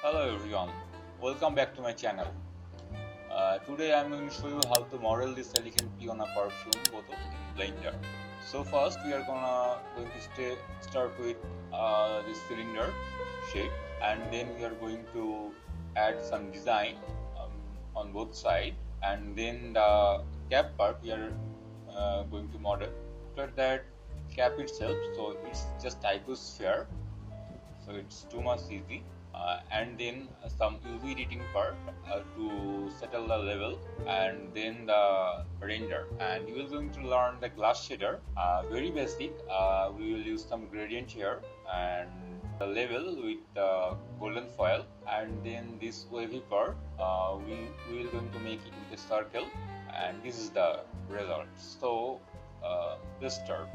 Hello everyone, welcome back to my channel. Today I am going to show you how to model this elegant Peona perfume bottle in Blender. So first we are going to start with this cylinder shape, and then we are going to add some design on both sides, and then the cap part we are going to model. After that, cap itself, so it's just typosphere, so it's too much easy. And then some UV editing part to settle the level, and then the render. And you will going to learn the glass shader, very basic. We will use some gradient here and the level with the golden foil, and then this wavy part we will going to make it with a circle, and this is the result. So let's start.